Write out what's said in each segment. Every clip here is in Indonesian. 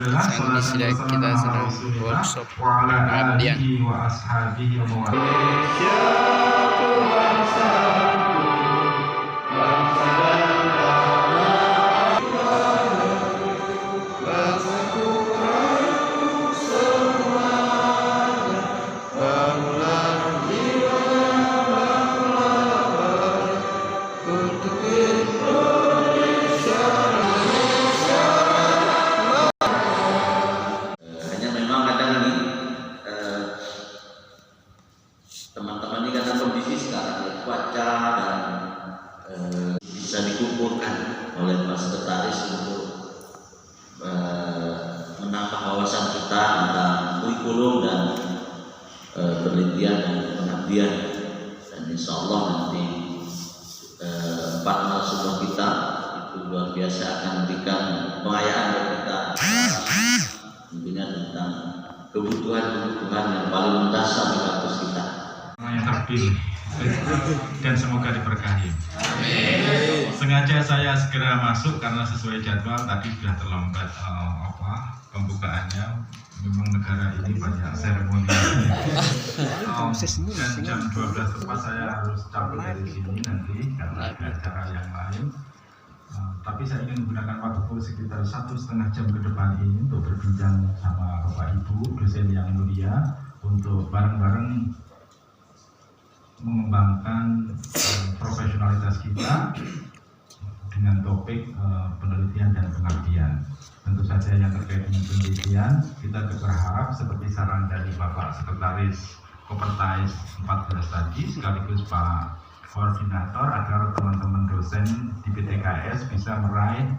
Sedang kita sedang workshop pengabdian. Teman-teman ini karena kondisi sekarang cuaca dan bisa dikumpulkan oleh Pak Sekretaris untuk menambah wawasan kita tentang kurikulum dan penelitian dan pengabdian, dan insya Allah nanti 4 narasumber kita itu luar biasa akan memberikan pengayaan buat kita tentunya tentang kebutuhan yang paling mendasar di kampus kita yang terpilih dan semoga diberkahi. Sengaja saya segera masuk karena sesuai jadwal, tadi sudah terlambat pembukaannya. Memang negara ini banyak seremoni. Dan jam 12 tepat saya harus cabut dari sini nanti karena ada acara yang lain. Tapi saya ingin menggunakan waktu sekitar 1,5 jam ke depan ini untuk berbincang sama Bapak Ibu dosen yang mulia untuk bareng-bareng mengembangkan profesionalitas kita dengan topik penelitian dan pengabdian. Tentu saja yang terkait dengan penelitian, kita berharap seperti saran dari Bapak Sekretaris Kopertais 14 tadi, sekaligus Pak Koordinator, agar teman-teman dosen di PTKS bisa meraih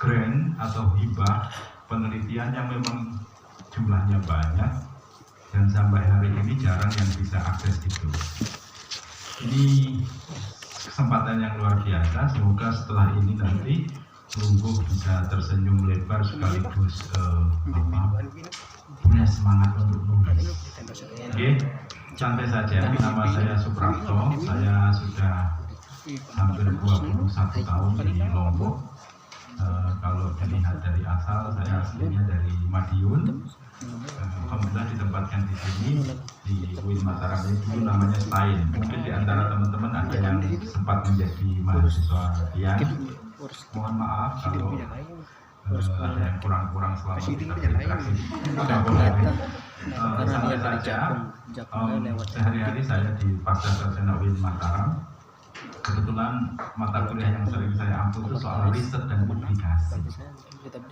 grant atau hibah penelitian yang memang jumlahnya banyak dan sampai hari ini jarang yang bisa akses itu. Ini kesempatan yang luar biasa. Semoga setelah ini nanti Lungguh bisa tersenyum lebar sekaligus punya semangat untuk nulis. Oke, santai saja. Nama saya Suprapto. Saya sudah hampir 21 tahun di Lombok. Kalau dilihat dari asal, saya aslinya dari Madiun. Alhamdulillah ditempatkan di sini di UIN Mataram ini dulu namanya Stein. Mungkin di antara teman-teman ada yang sempat menjadi mahasiswa yang mohon maaf kalau ada yang kurang-kurang selama kita berinteraksi. Tidak boleh. Santai saja. Sehari-hari saya di Pasca Sarjana UIN Mataram. Kebetulan mata kuliah yang sering saya ambil itu soal riset dan publikasi.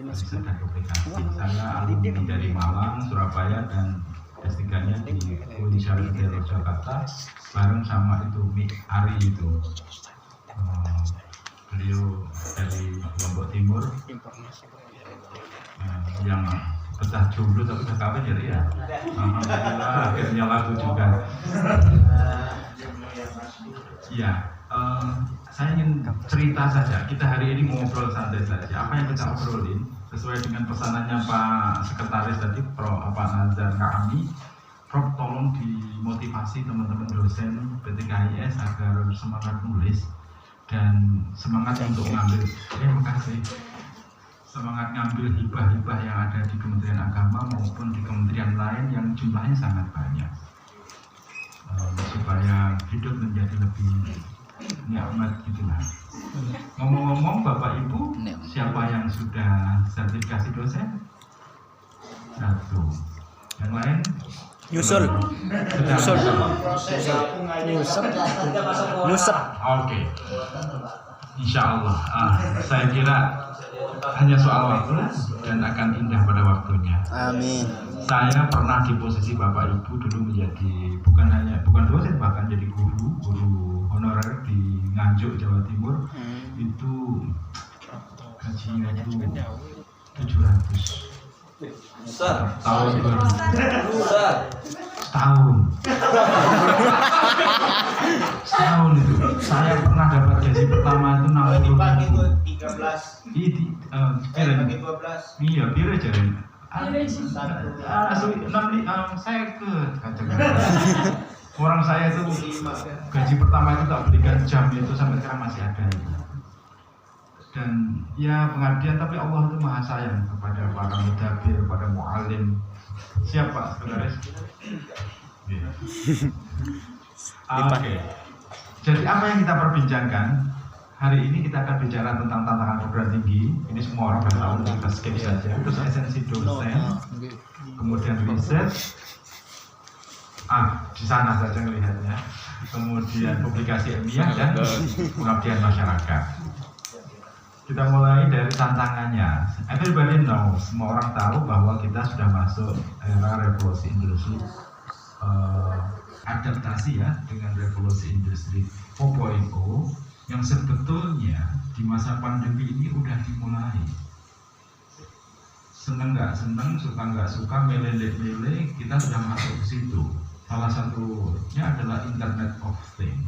Riset dan publikasi. Saya alumni dari Malang, Surabaya, dan S3-nya di UIN Syarif Hidayatullah Jakarta, bareng sama itu Mik Ari itu. Beliau dari Lombok Timur, yang betah jomblo tapi udah kawin jadi ya. Alhamdulillah akhirnya laku juga. Iya. Saya ingin cerita saja. Kita hari ini ngobrol santai saja. Apa yang kita obrolin sesuai dengan pesanannya Pak Sekretaris tadi, Pak Nazar Kami. Prof, tolong dimotivasi teman-teman dosen PTKIS agar semangat nulis dan semangat untuk ngambil. Terima kasih. Semangat ngambil hibah-hibah yang ada di Kementerian Agama maupun di kementerian lain yang jumlahnya sangat banyak, supaya hidup menjadi lebih nikmat gitulah. Ngomong-ngomong Bapak Ibu, siapa yang sudah sertifikasi dosen? 1. Yang lain? Nyusul. Oke. Insya Allah. Saya kira hanya soal waktu dan akan indah pada waktunya. Amin. Saya pernah di posisi Bapak Ibu dulu menjadi bukan dosen, bahkan jadi guru honorer di Nganjuk, Jawa Timur. Itu gajinya itu 700 tahun 2000. Setahun itu saya pernah dapat gaji pertama itu 60.000. Iya, pira jaring. Saya ke orang saya itu gaji pertama itu tak belikan jam itu sampai sekarang masih ada itu. Dan ya pengabdian, tapi Allah itu maha sayang kepada para mudabir, pada mu'alim. Siap Pak Sekretaris? Ya. Oke. Jadi apa yang kita perbincangkan hari ini, kita akan bicara tentang tantangan perguruan tinggi. Ini semua orang sudah tahu, kita skip saja. Terus esensi dosen, kemudian riset, di sana saja melihatnya. Kemudian publikasi ilmiah dan pengabdian masyarakat. Kita mulai dari tantangannya. Everybody knows, semua orang tahu bahwa kita sudah masuk era revolusi industri, adaptasi ya dengan revolusi industri 4.0 yang sebetulnya di masa pandemi ini udah dimulai. Seneng nggak seneng, suka nggak suka, milih kita sudah masuk ke situ. Salah satunya adalah Internet of Things.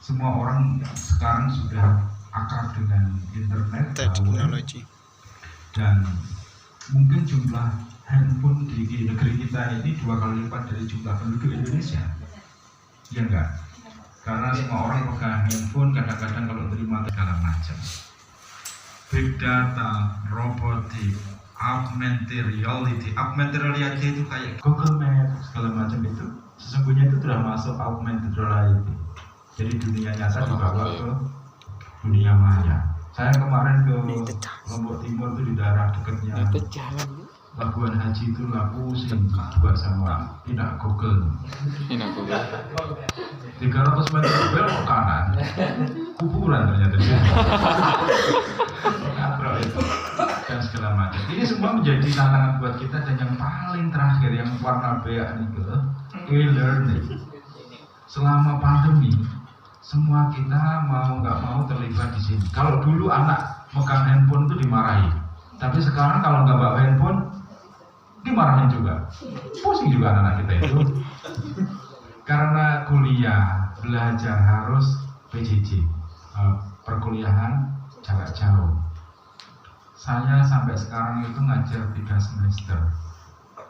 Semua orang sekarang sudah akrab dengan internet, teknologi, dan mungkin jumlah handphone di negeri kita ini 2 kali lipat dari jumlah penduduk Indonesia, ya enggak? Karena semua orang pegang handphone, kadang-kadang kalau terima segala macam. Big data, robotik, augmented reality itu kayak Google Maps segala macam itu, sesungguhnya itu sudah masuk augmented reality. Jadi dunia nyata dibawa ke dunia maya. Saya kemarin ke Lombok Timur itu di daerah dekatnya Labuan Haji itu pusing juga sama tidak Google. 300 meter belok ke kanan, kuburan ternyata dia. Dan segala macam. Ini semua menjadi tantangan buat kita, dan yang paling terakhir yang warna beak itu e-learning. Selama pandemi, semua kita mau nggak mau terlibat di sini. Kalau dulu anak megang handphone itu dimarahi, tapi sekarang kalau nggak bawa handphone dimarahin juga. Pusing juga anak kita itu. Karena kuliah, belajar harus PJJ, perkuliahan jarak jauh. Saya sampai sekarang itu ngajar 3 semester.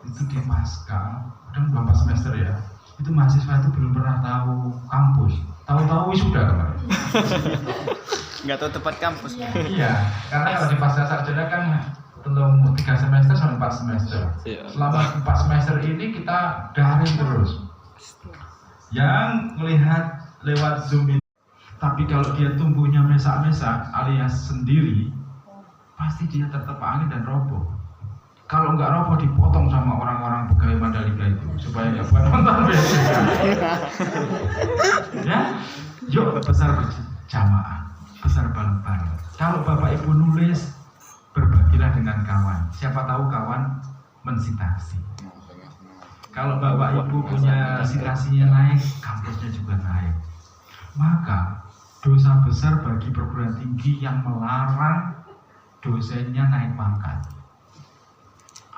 Itu di Pasca, udah berapa semester ya? Itu mahasiswa itu belum pernah tahu kampus. Tahu-tahu wisuda kemarin. Nggak tahu tempat kampus. Iya, karena kalau di pasca sarjana kan belum 3 semester sampai 4 semester. Selama 4 semester ini kita daring terus. Yang melihat lewat Zoom ini, tapi kalau dia tumbuhnya mesak-mesak alias sendiri, pasti dia tertepa angin dan roboh. Kalau nggak roboh dipotong sama orang-orang pegawai Mandalika itu supaya nggak buat nonton besok. Ya, yuk besar berjamaah, besar bareng-bareng. Kalau Bapak Ibu nulis, berbagilah dengan kawan. Siapa tahu kawan mensitasi. Kalau Bapak Ibu punya sitasinya naik, kampusnya juga naik. Maka dosa besar bagi perguruan tinggi yang melarang dosennya naik pangkat.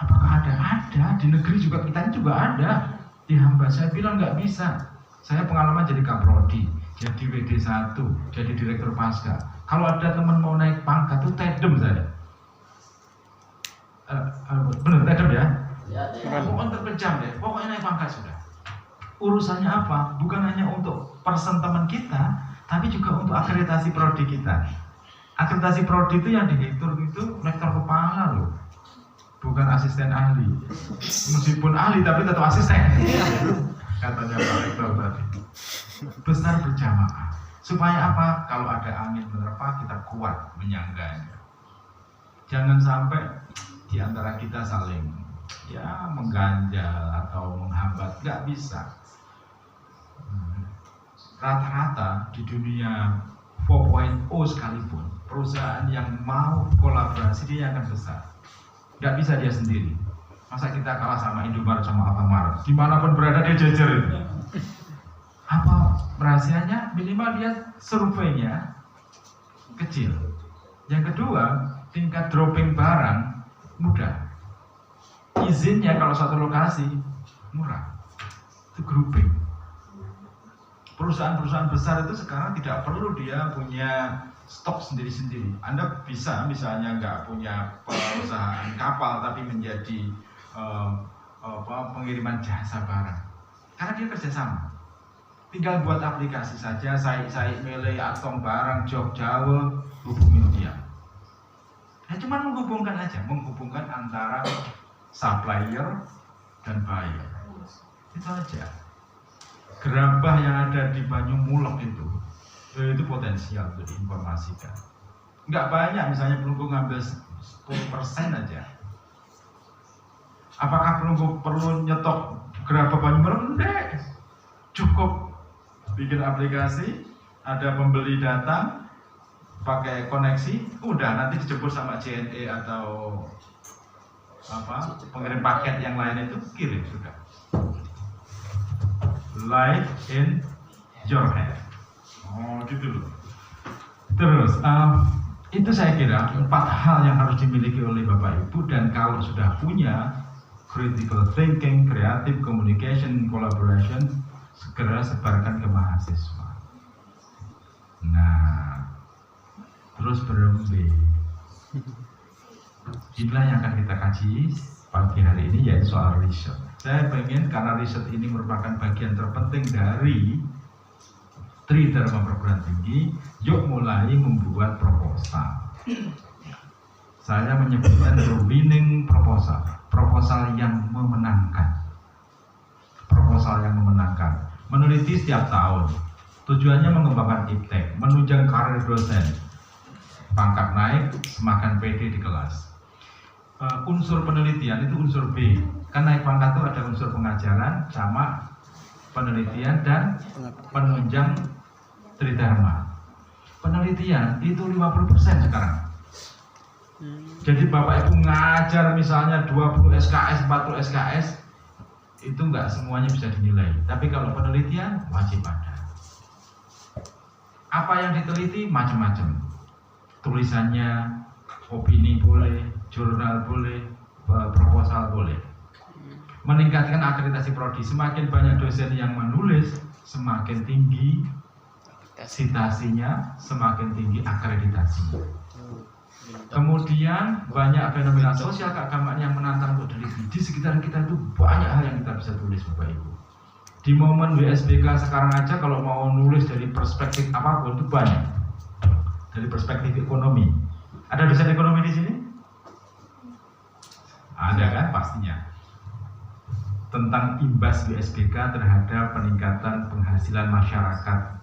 Apakah ada? Ada, di negeri juga, kita juga ada. Di hamba saya bilang nggak bisa. Saya pengalaman jadi kaprodi, jadi WD1, jadi direktur pasca. Kalau ada teman mau naik pangkat tuh tedem saya. Bener tedem ya? Pokoknya terpejam deh, pokoknya naik pangkat sudah. Urusannya apa? Bukan hanya untuk persen teman kita, tapi juga untuk akreditasi prodi kita. Akreditasi prodi itu yang direktur itu rektor kepala loh. Bukan asisten ahli, meskipun ahli tapi tetap asisten. Katanya Pak Rektor tadi. Besar berjamaah. Supaya apa? Kalau ada angin menerpa, kita kuat menyangganya. Jangan sampai di antara kita saling mengganjal atau menghambat. Nggak bisa. Rata-rata di dunia 4.0 sekalipun, perusahaan yang mau kolaborasi dia akan besar. Nggak bisa dia sendiri. Masa kita kalah sama Indomaret sama Alfamart? Dimanapun berada dia jejer itu. Apa rahasianya? Minimal dia surveinya kecil. Yang kedua, tingkat dropping barang mudah. Izinnya kalau satu lokasi murah. Itu grouping. Perusahaan-perusahaan besar itu sekarang tidak perlu dia punya stok sendiri-sendiri. Anda bisa misalnya nggak punya perusahaan kapal tapi menjadi pengiriman jasa barang, karena dia kerjasama. Tinggal buat aplikasi saja, saya milih atom barang, jog Jawa, hubungi dia. Ya cuma menghubungkan aja, menghubungkan antara supplier dan buyer. Itu aja. Gerabah yang ada di Banyumulek itu potensial untuk diinformasikan. Nggak banyak, misalnya Pelunggu ngambil 10% aja. Apakah Pelunggu perlu nyetok gerabah Banyumulek? Enggak. Cukup bikin aplikasi, ada pembeli datang, pakai koneksi, udah nanti dijemput sama JNE atau pengirim paket yang lain itu kirim sudah. Life in your hand. Oh gitu loh. Terus itu saya kira 4 hal yang harus dimiliki oleh Bapak Ibu, dan kalau sudah punya critical thinking, creative communication, collaboration, segera sebarkan ke mahasiswa. Nah, terus berembe. Inilah yang akan kita kaji pagi hari ini, yaitu soal riset. Saya pengen, karena riset ini merupakan bagian terpenting dari Tridharma perguruan tinggi, yuk mulai membuat proposal. Saya menyebutkan the winning proposal, proposal yang memenangkan. Proposal yang memenangkan. Meneliti setiap tahun, tujuannya mengembangkan iptek, menunjang karir dosen, pangkat naik, semakin pede di kelas. Unsur penelitian itu unsur B, kan naik pangkat itu ada unsur pengajaran sama penelitian dan penunjang Tridharma. Penelitian itu 50% sekarang. Jadi Bapak Ibu ngajar misalnya 20 SKS, 40 SKS, itu enggak semuanya bisa dinilai. Tapi kalau penelitian wajib ada. Apa yang diteliti macam-macam. Tulisannya, opini boleh, jurnal boleh, proposal boleh. Meningkatkan akreditasi prodi. Semakin banyak dosen yang menulis, semakin tinggi citasinya, semakin tinggi akreditasinya. Kemudian banyak fenomena sosial keagamaan yang menantang untuk diteliti. Di sekitar kita itu banyak hal yang kita bisa tulis, Bapak Ibu. Di momen WSBK sekarang aja kalau mau nulis dari perspektif apapun itu banyak. Dari perspektif ekonomi. Ada dosen ekonomi di sini? Ada kan pastinya. Tentang imbas WSBK terhadap peningkatan penghasilan masyarakat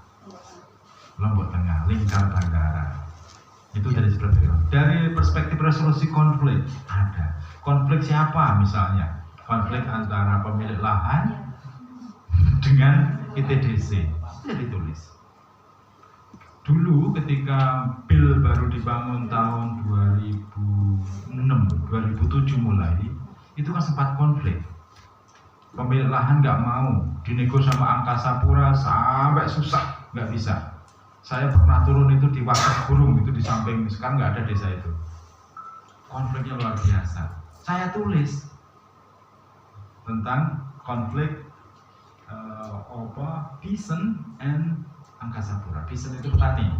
Lombok Tengah, lingkar Banggara. Itu dari perspektif resolusi konflik ada. Konflik siapa misalnya? Konflik antara pemilik lahan dengan ITDC. Itu ditulis. Dulu ketika PIL baru dibangun tahun 2006, 2007 mulai, itu kan sempat konflik. Pemilik lahan nggak mau, dinego sama Angkasa Pura sampai susah, nggak bisa. Saya pernah turun itu di Wakas Burung, itu di samping, sekarang nggak ada desa itu. Konfliknya luar biasa. Saya tulis tentang konflik Bison and Angkasa Pura. Bison itu petani.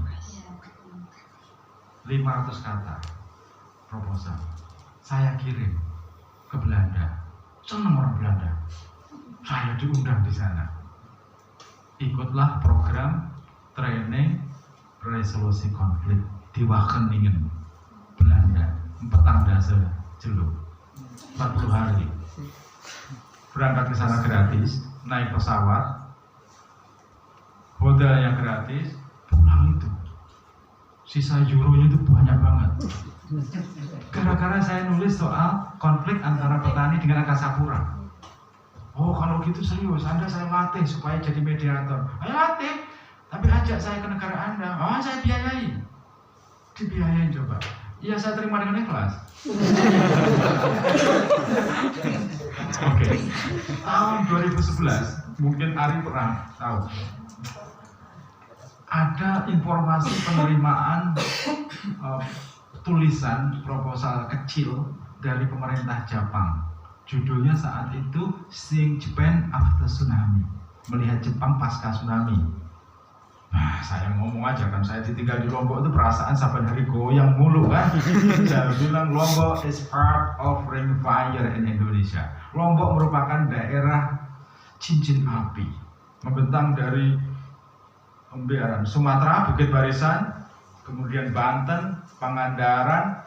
500 kata proposal. Saya kirim ke Belanda. Senang orang Belanda. Saya diundang di sana. Ikutlah program training resolusi konflik di Wageningen, Belanda. Petang dasa Jeluk 40 hari. Berangkat ke sana gratis, naik pesawat, hotel yang gratis, pulang itu sisa euronya itu banyak banget. Gara-gara saya nulis soal konflik antara petani dengan Angkasa Pura. Oh kalau gitu serius, Anda saya latih supaya jadi mediator. Ayo latih, tapi ajak saya ke negara Anda. Oh saya biayai. Dibiayain coba. Iya saya terima dengan ikhlas. Oke. Tahun 2011, mungkin Ari pernah tahu. Ada informasi penerimaan tulisan proposal kecil dari pemerintah Jepang. Judulnya saat itu Seeing Japan After Tsunami, melihat Jepang pasca tsunami. Nah, saya ngomong aja kan, saya ditinggal di Lombok itu perasaan saban hari goyang mulu kan. Saya bilang Lombok is part of ring fire in Indonesia. Lombok merupakan daerah cincin api, membentang dari Sumatera, Bukit Barisan, kemudian Banten, Pangandaran,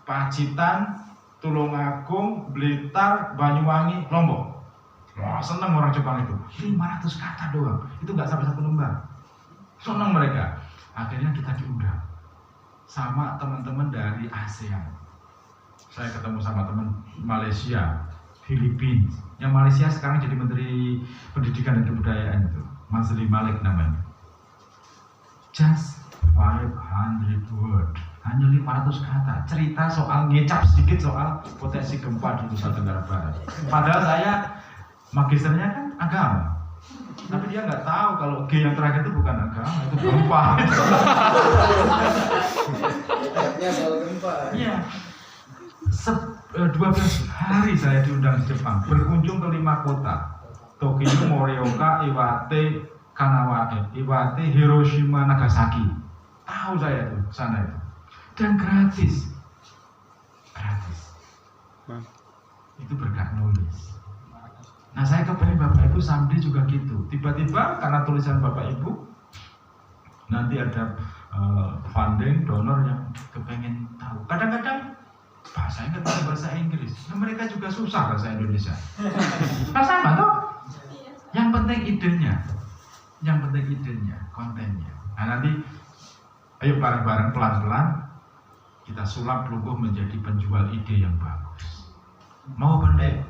Pacitan, Tulungagung, Blitar, Banyuwangi, Lombok. Wah, senang orang Jepang itu. 500 kata doang. Itu nggak sampai 1 lembar. Senang mereka. Akhirnya kita diundang sama teman-teman dari ASEAN. Saya ketemu sama teman Malaysia, Filipina. Yang Malaysia sekarang jadi Menteri Pendidikan dan Kebudayaan itu, Mazli Malik namanya. Just 500 word, hanya 500 kata, cerita soal ngecap sedikit soal potensi gempa di Nusa Tenggara Barat. Padahal saya magisternya kan agama, tapi dia nggak tahu kalau G yang terakhir itu bukan agama, itu gempa. Soal gempa. Iya. 12 hari saya diundang di Jepang, berkunjung ke 5 kota: Tokyo, Morioka, Iwate, Kanawate, Iwate, Hiroshima, Nagasaki. Tahu saya tuh sana itu, dan gratis. Itu berkat nulis. Nah, saya kepengen Bapak Ibu sampai juga gitu. Tiba-tiba karena tulisan Bapak Ibu, nanti ada funding donor yang kepengen tahu. Kadang-kadang bahasanya nggak tahu bahasa Inggris, nah, mereka juga susah bahasa Indonesia. Nah, sama toh. Yang penting idenya, kontennya. Nah, nanti ayo bareng-bareng pelan-pelan kita sulap Luguh menjadi penjual ide yang bagus. Mau apa enggak?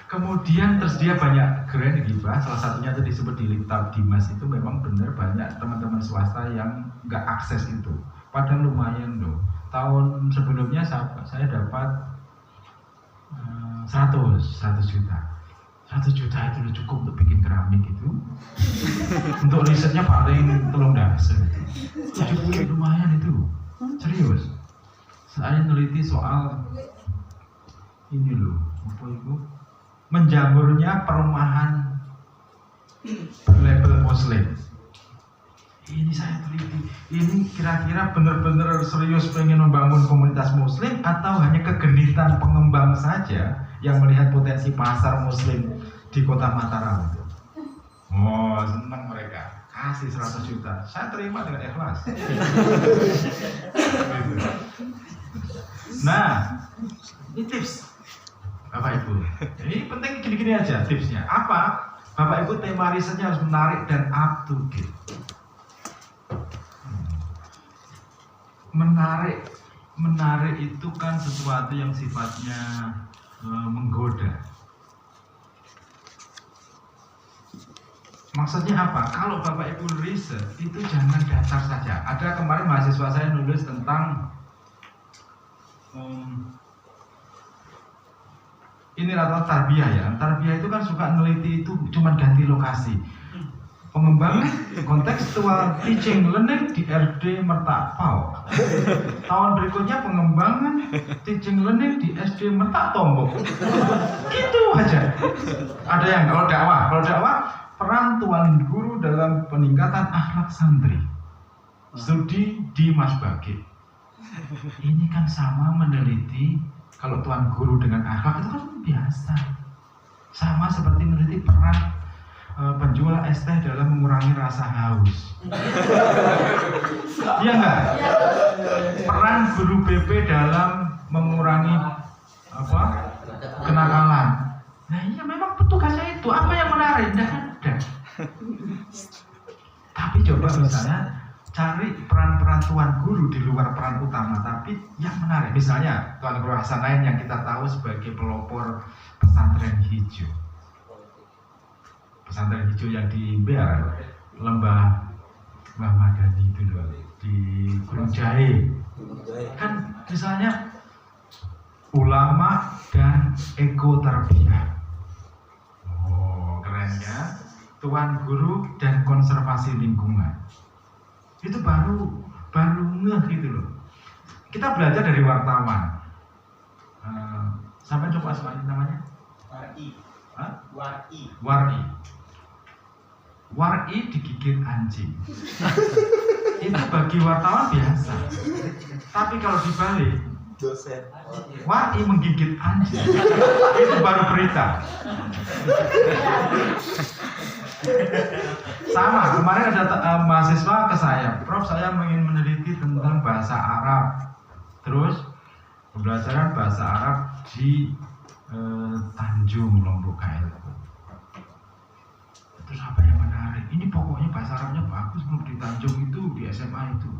Kemudian tersedia banyak grant hibah, salah satunya tadi disebut di Liptab Dimas itu memang benar banyak teman-teman swasta yang nggak akses itu. Padahal lumayan loh. Tahun sebelumnya saya dapat 100 juta. 100 juta itu udah cukup untuk bikin keramik itu. Untuk risetnya paling 3 dasa. 70 lumayan itu. Serius. Saya neliti soal ini loh, apa itu? Menjamurnya perumahan berlabel Muslim. Ini saya teliti. Ini kira-kira benar-benar serius pengen membangun komunitas Muslim atau hanya kegenitan pengembang saja yang melihat potensi pasar Muslim di kota Mataram itu? Oh, senang mereka. Kasih 100 juta. Saya terima dengan ikhlas. Nah, ini tips Bapak Ibu. Ini penting gini-gini aja tipsnya. Apa? Bapak Ibu, tema risetnya harus menarik dan up to date. Menarik itu kan sesuatu yang sifatnya menggoda. Maksudnya apa? Kalau Bapak Ibu riset itu jangan datar saja. Ada kemarin mahasiswa saya nulis tentang ini rata tarbiyah ya. Tarbiyah itu kan suka neliti itu cuma ganti lokasi. Pengembangan kontekstual teaching learning di RD Mertak Pau. Tahun berikutnya pengembangan teaching learning di SD Mertak Tombok. Itu aja. Ada yang kalau dakwah peran tuan guru dalam peningkatan akhlak santri. Studi di Mas Bagi. Ini kan sama meneliti kalau tuan guru dengan akhlak itu kan biasa. Sama seperti meneliti peran penjual es teh dalam mengurangi rasa haus. Iya enggak? Peran guru BP dalam mengurangi kenakalan. Nah iya memang petugasnya itu. Apa yang menarik? Tidak ada. Tapi coba misalnya cari peran-peran tuan guru di luar peran utama, tapi yang menarik. Misalnya tuan guru Hasanain yang kita tahu sebagai pelopor pesantren hijau. Pesantren hijau yang di Bear, Lembah Madani itu loh, di Gunung Jahe. Kan misalnya ulama dan ekotarbiyah. Oh, keren ya. Tuan guru dan konservasi lingkungan. Itu baru ngeh gitu loh. Kita belajar dari wartawan. Sampai coba semuanya namanya? Wari digigit anjing. Itu bagi wartawan biasa. Tapi kalau dibalik, Dosen. Wari menggigit anjing. Itu baru berita. Sama, kemarin ada mahasiswa ke saya, Prof, saya ingin meneliti tentang bahasa Arab. Terus pembelajaran bahasa Arab di Tanjung Lombok KLU. Terus apa yang menarik? Ini pokoknya bahasa Arabnya bagus, belum di Tanjung itu, di SMA itu.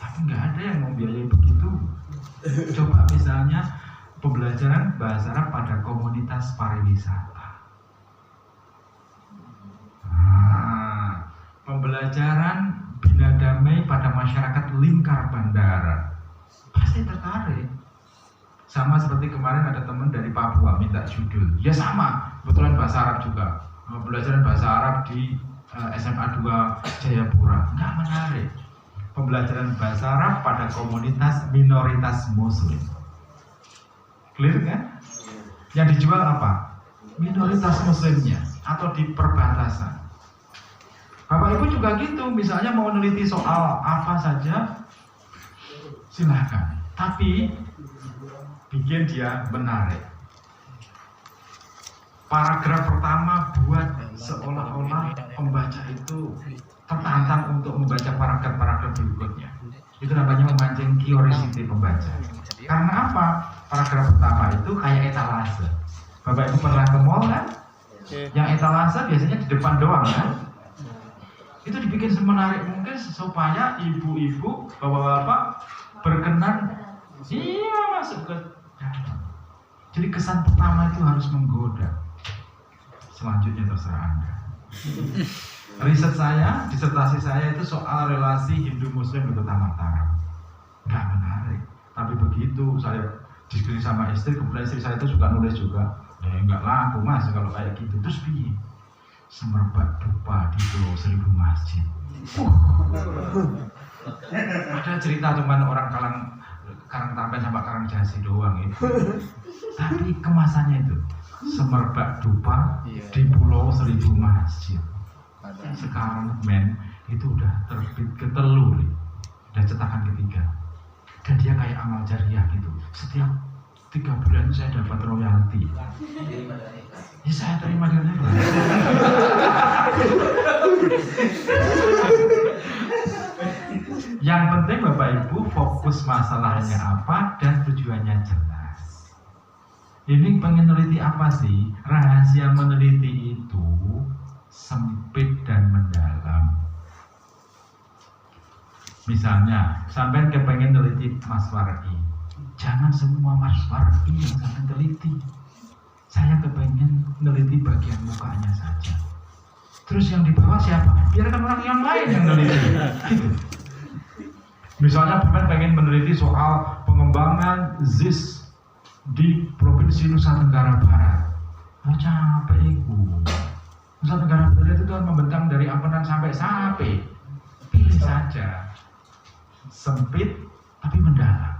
Tapi nggak ada yang membiayai begitu. Coba misalnya pembelajaran bahasa Arab pada komunitas pariwisata. Pembelajaran bina damai pada masyarakat lingkar bandara, pasti tertarik. Sama seperti kemarin ada teman dari Papua minta judul, ya sama, kebetulan bahasa Arab juga. Pembelajaran bahasa Arab di SMA 2 Jayapura, nggak menarik. Pembelajaran bahasa Arab pada komunitas minoritas Muslim, clear kan? Yang dijual apa? Minoritas Muslimnya atau di perbatasan. Bapak Ibu juga gitu, misalnya mau meneliti soal apa saja, silahkan. Tapi bikin dia menarik. Paragraf pertama buat seolah-olah pembaca itu tertantang untuk membaca paragraf-paragraf berikutnya. Itu namanya memancing curiosity pembaca. Karena apa? Paragraf pertama itu kayak etalase. Bapak Ibu pernah ke mall kan? Yang etalase biasanya di depan doang kan? Itu dibikin semenarik mungkin supaya ibu-ibu, bapak-bapak berkenan masuk ke dalam. Jadi kesan pertama itu harus menggoda. Selanjutnya terserah Anda. Riset saya, disertasi saya itu soal relasi Hindu-Muslim di Kota Mataram. Nggak menarik. Tapi begitu saya diskusi sama istri, kemudian istri saya itu suka nulis juga. Nggak laku mas kalau kayak gitu. Terus piye? Semerbak dupa di Pulau Seribu Masjid. Ada cerita cuman orang Karang Tampen sama Karang Jasi doang itu. Tapi kemasannya itu semerbak dupa di Pulau Seribu Masjid. Sekarang men itu udah terbit ketelur, udah cetakan ketiga. Dan dia kayak amal jariah gitu. Setiap 3 bulan saya dapat royalti. Ya saya terima dengan itu. Yang penting Bapak Ibu fokus masalahnya apa dan tujuannya jelas. Ini pengen meneliti apa sih? Rahasia meneliti itu sempit dan mendalam. Misalnya, sampai kepengen meneliti Mas Warki. Jangan semua Mas Warki yang sampai teliti. Saya kepengen meneliti bagian mukanya saja. Terus yang di bawah siapa? Biarkan orang yang lain yang meneliti. Gitu. Misalnya pengen meneliti soal pengembangan ZIS di Provinsi Nusa Tenggara Barat. Capek ibu. Nusa Tenggara Barat itu kan membentang dari Ampenan sampai Sape. Pilih saja. Sempit tapi mendalam.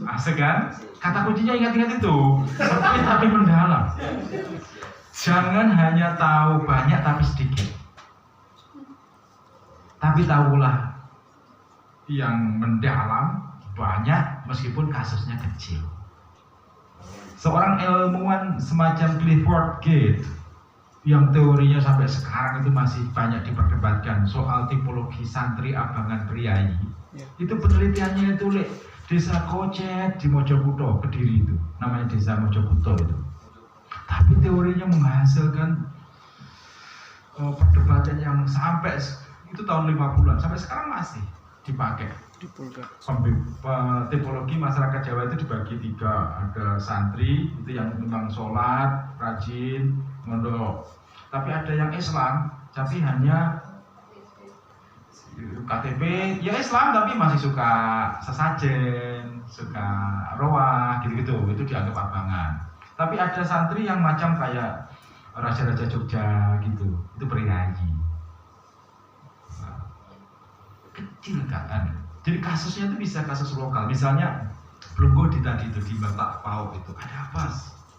Asik kan? Kata kuncinya ingat-ingat itu. Sempit tapi mendalam. Jangan hanya tahu banyak tapi sedikit. Tapi tahulah yang mendalam banyak meskipun kasusnya kecil. Seorang ilmuwan semacam Clifford Gate yang teorinya sampai sekarang itu masih banyak diperdebatkan soal tipologi santri abangan priayi. Itu penelitiannya itu Desa Kocet di Mojokuto, Kediri itu, namanya Desa Mojokuto itu. Tapi teorinya menghasilkan perdebatan yang sampai itu tahun 50-an sampai sekarang masih dipakai. Tipologi masyarakat Jawa itu dibagi 3, ada santri itu yang memang sholat, rajin, mondok. Tapi ada yang Islam, tapi hanya KTP, ya Islam tapi masih suka sesajen, suka roah, gitu-gitu, itu dianggap abangan. Tapi ada santri yang macam kayak Raja-Raja Jogja gitu, itu priayi. Kecil kan. Jadi kasusnya itu bisa kasus lokal. Misalnya Blongo di tadi itu di Metak Pau itu ada apa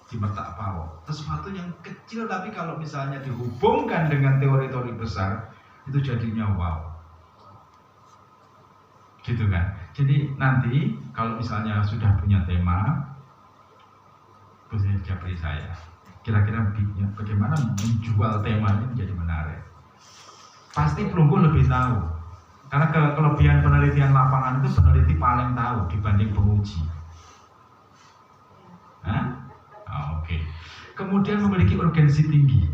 di Metak Pau? Sesuatu yang kecil tapi kalau misalnya dihubungkan dengan teori-teori besar itu jadinya wow. Gitu kan. Jadi nanti kalau misalnya sudah punya tema, khususnya Japri saya, Kira-kira bagaimana menjual temanya menjadi menarik. Pasti pelungguh lebih tahu. Karena kelebihan penelitian lapangan itu peneliti paling tahu dibanding penguji. Oke. Kemudian memiliki urgensi tinggi.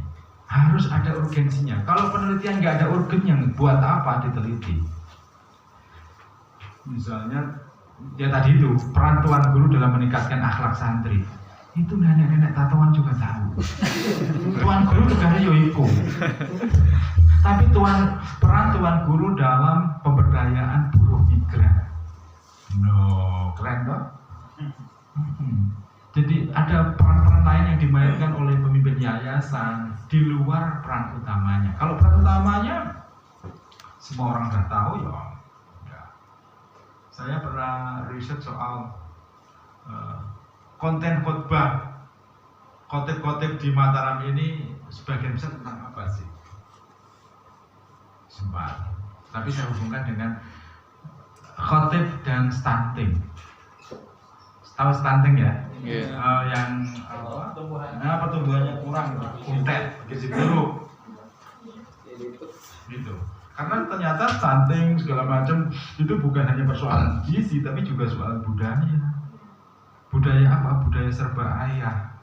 Harus ada urgensinya. Kalau penelitian nggak ada urgennya, buat apa diteliti? Misalnya, ya tadi itu peran tuan guru dalam meningkatkan akhlak santri. Itu nenek-nenek tatoan juga tahu. Tuan guru juga yoiku. Tapi peran tuan guru dalam pemberdayaan buruh migran. Keren toh? Jadi ada peran-peran lain yang dimainkan oleh pemimpin yayasan di luar peran utamanya. Kalau peran utamanya semua orang sudah tahu ya. Saya pernah riset soal konten khotbah, khotib-khotib di Mataram ini sebagian besar tentang apa sih? Sempat. Tapi saya hubungkan dengan khotib dan stunting. Tahu stunting ya? Yang pertumbuhannya kurang, kuntet, gizi buruk. Gitu. Karena ternyata stunting segala macam itu bukan hanya persoalan gizi, tapi juga soal budaya. Budaya apa? Budaya serba ayah.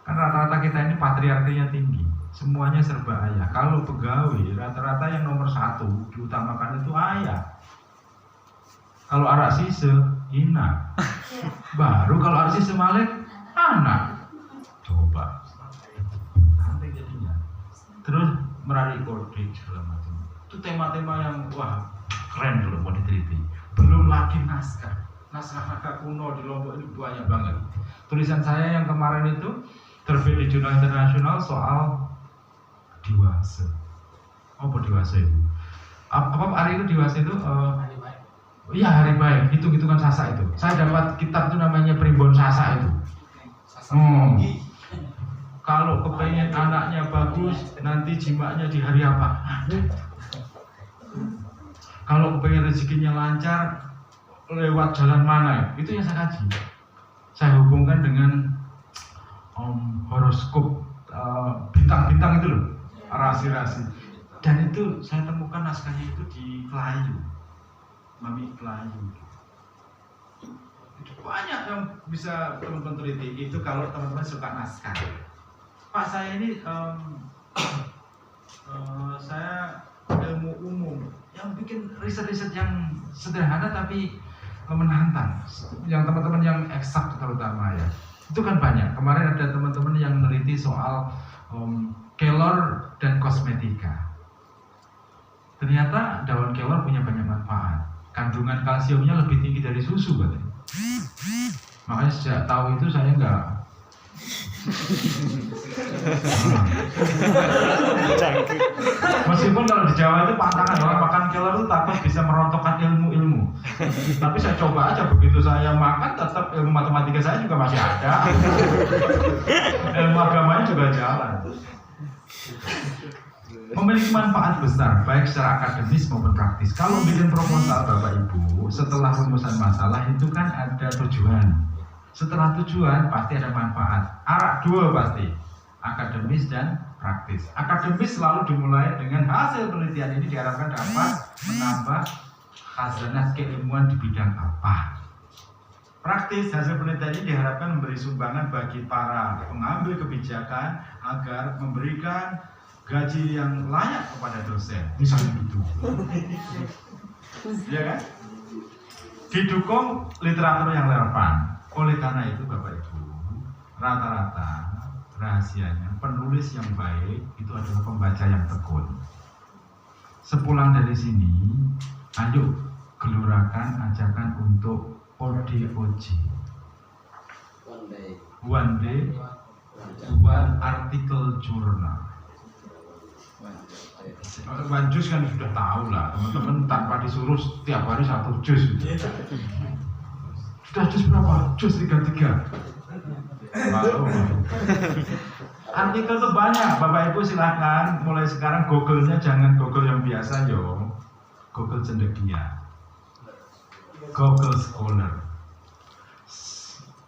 Karena rata-rata kita ini patriarkinya tinggi, semuanya serba ayah. Kalau pegawai, rata-rata yang nomor satu diutamakan itu ayah. Kalau arak sise, ina. Baru kalau arak sise malik, anak. Coba. Nanti jadinya. Terus meraih kode segala macam. Itu tema-tema yang wah keren dulu mau diteliti. Belum lagi naskah kuno di Lombok ini banyak banget. Tulisan saya yang kemarin itu terbit di jurnal internasional soal Diwase. Apa Diwase itu? Apa hari itu Diwase itu? Iya hari baik. Hitung-hitungan Sasa itu. Saya dapat kitab itu namanya Primbon Sasa itu. Kalau kepengen anaknya bagus, nanti jimaknya di hari apa? Kalau kepengen rezekinya lancar, lewat jalan mana? Itu yang saya kaji. Saya hubungkan dengan horoskop bintang-bintang itu loh, rasi-rasi. Dan itu saya temukan naskahnya itu di Kelayu, Mami Kelayu. Itu banyak yang bisa teman-teman teliti. Itu kalau teman-teman suka naskah. Pak saya ini saya ilmu umum yang bikin riset-riset yang sederhana tapi menantang, yang teman-teman yang eksak terutama ya. Itu kan banyak. Kemarin ada teman-teman yang meneliti soal kelor dan kosmetika. Ternyata daun kelor punya banyak manfaat. Kandungan kalsiumnya lebih tinggi dari susu katanya. Makanya sejak tahu itu saya enggak meskipun kalau di Jawa itu pantangan orang makan kelor itu takut bisa merontokkan ilmu-ilmu. Tapi saya coba aja, begitu saya makan tetap ilmu matematika saya juga masih ada. Ilmu agamanya juga jalan. Memiliki manfaat besar baik secara akademis maupun praktis. Kalau bikin proposal Bapak Ibu, setelah rumusan masalah itu kan ada tujuan. Setelah tujuan pasti ada manfaat. Arak dua pasti, akademis dan praktis. Akademis selalu dimulai dengan hasil penelitian ini diharapkan dapat menambah khazanah keilmuan di bidang apa. Praktis, hasil penelitian ini diharapkan memberi sumbangan bagi para pengambil kebijakan agar memberikan gaji yang layak kepada dosen, misalnya gitu. Ya kan? Didukung literatur yang relevan. Oleh karena itu Bapak Ibu, rata-rata rahasianya penulis yang baik itu adalah pembaca yang tekun. Sepulang dari sini, ayo gelurakan ajakan untuk ODOJ. One day, one article journal. One juz kan sudah tahu lah, teman-teman tanpa disuruh setiap hari 1 juz. Sudah juz berapa? Juz 33. Artikel itu banyak, Bapak Ibu silahkan mulai sekarang Google-nya jangan Google yang biasa yo, Google cendekia, Google Scholar.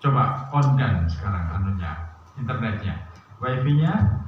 Coba on kan sekarang anunya, internetnya. Wifi-nya